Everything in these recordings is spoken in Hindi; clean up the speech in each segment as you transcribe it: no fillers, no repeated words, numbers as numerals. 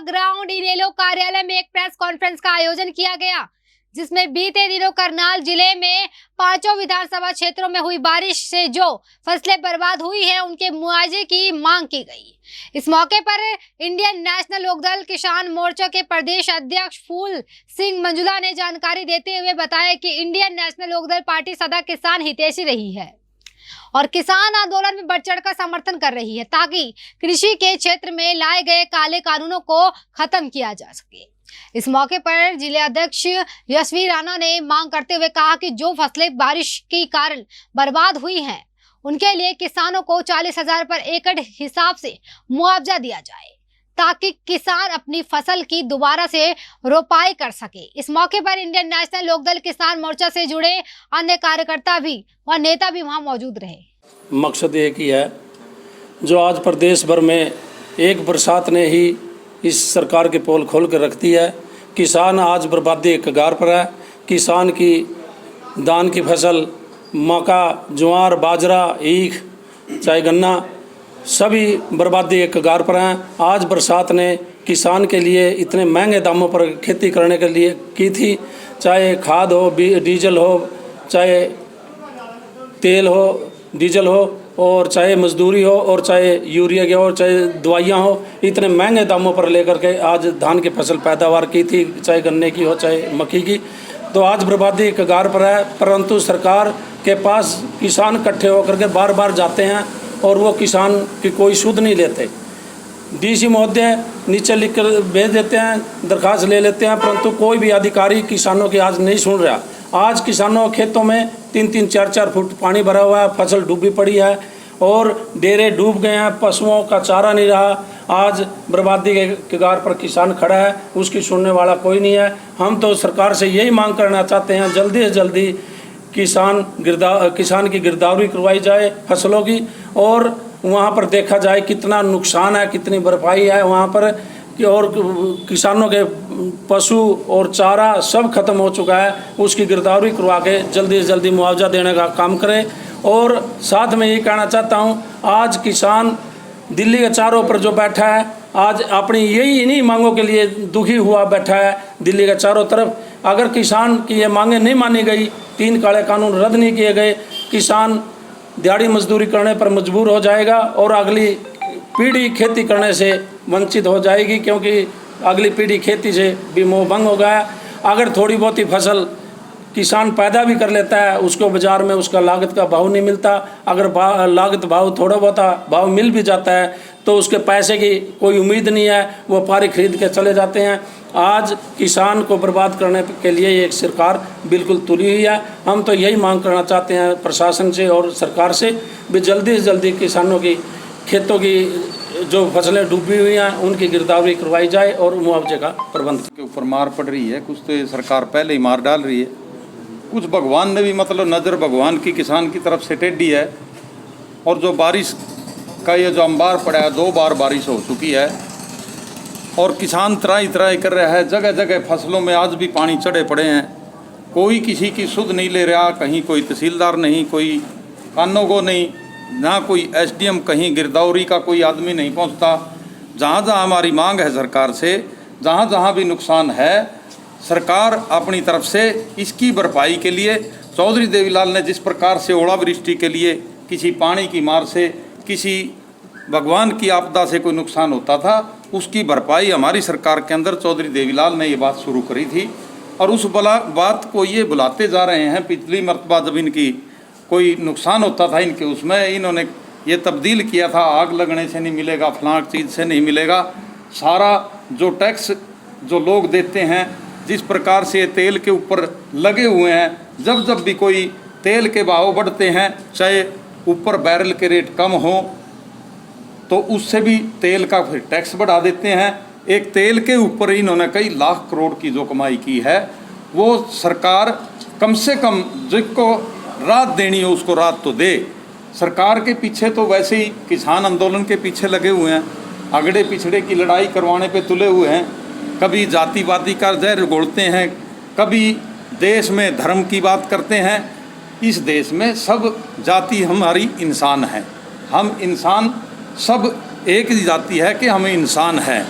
ग्राउंड इनेलो कार्यालय में एक प्रेस कॉन्फ्रेंस का आयोजन किया गया, जिसमें बीते दिनों करनाल जिले में 5 विधानसभा क्षेत्रों में हुई बारिश से जो फसलें बर्बाद हुई हैं, उनके मुआवजे की मांग की गई। इस मौके पर इंडियन नेशनल लोकदल किसान मोर्चा के प्रदेश अध्यक्ष फूल सिंह मंजुला ने जानकारी देते हुए बताया कि इंडियन नेशनल लोकदल पार्टी सदा किसान हितैषी रही है और किसान आंदोलन में बढ़ चढ़कर समर्थन कर रही है, ताकि कृषि के क्षेत्र में लाए गए काले कानूनों को खत्म किया जा सके। इस मौके पर जिले अध्यक्ष यशवी राणा ने मांग करते हुए कहा कि जो फसलें बारिश के कारण बर्बाद हुई हैं, उनके लिए किसानों को 40,000 पर एकड़ हिसाब से मुआवजा दिया जाए, ताकि किसान अपनी फसल की दोबारा से रोपाई कर सके। इस मौके पर इंडियन नेशनल लोकदल किसान मोर्चा से जुड़े अन्य कार्यकर्ता भी व नेता भी वहां मौजूद रहे। मकसद एक ही है, जो आज प्रदेश भर में एक बरसात ने ही इस सरकार की पोल खोल कर रख दी है। किसान आज बर्बादी के कगार पर है। किसान की धान की फसल, मक्का, ज्वार, बाजरा, ईख, चाहे गन्ना, सभी बर्बादी के कगार पर हैं। आज बरसात ने किसान के लिए इतने महंगे दामों पर खेती करने के लिए की थी, चाहे खाद हो, डीजल हो, चाहे तेल हो, डीजल हो, और चाहे मजदूरी हो, और चाहे यूरिया की हो, चाहे दवाइयाँ हो, इतने महंगे दामों पर लेकर के आज धान की फसल पैदावार की थी, चाहे गन्ने की हो, चाहे मक्की की। तो आज बर्बादी कगार पर है, परंतु सरकार के पास किसान इकट्ठे होकर के बार बार जाते हैं और वो किसान की कोई सुध नहीं लेते। डीसी महोदय नीचे लिख कर भेज देते हैं, दरखास्त ले लेते हैं, परंतु कोई भी अधिकारी किसानों की आज नहीं सुन रहा। आज किसानों के खेतों में 3-3, 4-4 फुट पानी भरा हुआ है, फसल डूबी पड़ी है और डेरे डूब गए हैं, पशुओं का चारा नहीं रहा। आज बर्बादी के कगार पर किसान खड़ा है, उसकी सुनने वाला कोई नहीं है। हम तो सरकार से यही मांग करना चाहते हैं, जल्दी से जल्दी किसान की गिरदावरी करवाई जाए फसलों की, और वहाँ पर देखा जाए कितना नुकसान है, कितनी भरपाई है वहाँ पर, और किसानों के पशु और चारा सब खत्म हो चुका है, उसकी गिरदावरी करवा के जल्दी से जल्दी मुआवजा देने का काम करें। और साथ में ये कहना चाहता हूँ, आज किसान दिल्ली के चारों पर जो बैठा है, आज अपनी यही इन्हीं मांगों के लिए दुखी हुआ बैठा है दिल्ली के चारों तरफ। अगर किसान की ये मांगें नहीं मानी गई, 3 काले कानून रद्द नहीं किए गए, किसान दिहाड़ी मजदूरी करने पर मजबूर हो जाएगा और अगली पीढ़ी खेती करने से वंचित हो जाएगी, क्योंकि अगली पीढ़ी खेती से भी मोहभंग हो गया। अगर थोड़ी बहुत ही फसल किसान पैदा भी कर लेता है, उसको बाज़ार में उसका लागत का भाव नहीं मिलता। अगर लागत भाव थोड़ा बहुत भाव मिल भी जाता है तो उसके पैसे की कोई उम्मीद नहीं है, वो व्यापारी खरीद के चले जाते हैं। आज किसान को बर्बाद करने के लिए एक सरकार बिल्कुल तुली हुई है। हम तो यही मांग करना चाहते हैं प्रशासन से और सरकार से भी जल्दी से जल्दी किसानों की खेतों की जो फसलें डूबी हुई हैं उनकी गिरदावरी करवाई जाए और मुआवजे का प्रबंध। के ऊपर मार पड़ रही है, कुछ तो ये सरकार पहले ही मार डाल रही है, कुछ भगवान ने भी मतलब नज़र भगवान की किसान की तरफ से टेढ़ी है। और जो बारिश का ये जो अंबार पड़ा है, 2 बार बारिश हो चुकी है और किसान त्राही त्राही कर रहा है। जगह जगह फसलों में आज भी पानी चढ़े पड़े हैं, कोई किसी की सुध नहीं ले रहा, कहीं कोई तहसीलदार नहीं, कोई कानों को नहीं, ना कोई एसडीएम, कहीं गिरदावरी का कोई आदमी नहीं पहुंचता। जहाँ जहाँ हमारी मांग है सरकार से, जहाँ जहाँ भी नुकसान है, सरकार अपनी तरफ से इसकी भरपाई के लिए, चौधरी देवीलाल ने जिस प्रकार से ओलावृष्टि के लिए किसी पानी की मार से, किसी भगवान की आपदा से कोई नुकसान होता था, उसकी भरपाई हमारी सरकार के अंदर चौधरी देवीलाल ने ये बात शुरू करी थी। और उस बात को ये बुलाते जा रहे हैं। पिछली मरतबा जब इनकी कोई नुकसान होता था इनके, उसमें इन्होंने ये तब्दील किया था, आग लगने से नहीं मिलेगा, फलां चीज़ से नहीं मिलेगा। सारा जो टैक्स जो लोग देते हैं, जिस प्रकार से तेल के ऊपर लगे हुए हैं, जब जब भी कोई तेल के भाव बढ़ते हैं, चाहे ऊपर बैरल के रेट कम हो तो उससे भी तेल का फिर टैक्स बढ़ा देते हैं। एक तेल के ऊपर इन्होंने कई लाख करोड़ की जो कमाई की है, वो सरकार कम से कम जिसको राहत देनी हो उसको राहत तो दे। सरकार के पीछे तो वैसे ही किसान आंदोलन के पीछे लगे हुए हैं, अगड़े पिछड़े की लड़ाई करवाने पे तुले हुए हैं। कभी जातिवादी का जहर घोलते हैं, कभी देश में धर्म की बात करते हैं। इस देश में सब जाति हमारी इंसान है, हम इंसान सब एक ही जाति है कि हम इंसान हैं।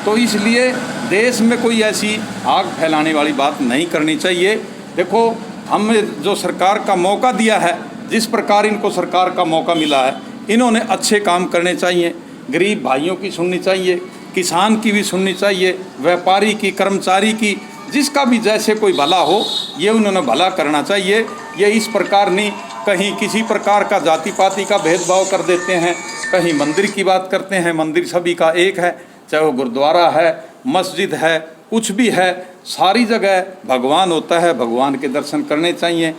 तो इसलिए देश में कोई ऐसी आग फैलाने वाली बात नहीं करनी चाहिए। देखो, हमें जो सरकार का मौका दिया है, जिस प्रकार इनको सरकार का मौका मिला है, इन्होंने अच्छे काम करने चाहिए। गरीब भाइयों की सुननी चाहिए, किसान की भी सुननी चाहिए, व्यापारी की, कर्मचारी की, जिसका भी जैसे कोई भला हो, ये उन्होंने भला करना चाहिए। ये इस प्रकार नहीं कहीं किसी प्रकार का जाति पाति का भेदभाव कर देते हैं, कहीं मंदिर की बात करते हैं। मंदिर सभी का एक है, चाहे वो गुरुद्वारा है, मस्जिद है, कुछ भी है, सारी जगह भगवान होता है, भगवान के दर्शन करने चाहिए।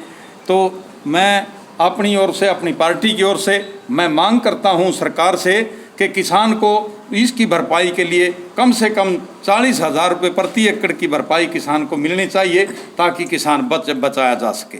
तो मैं अपनी ओर से, अपनी पार्टी की ओर से मैं मांग करता हूं सरकार से कि किसान को इसकी भरपाई के लिए कम से कम 40,000 रुपये प्रति एकड़ की भरपाई किसान को मिलनी चाहिए, ताकि किसान बचाया जा सके।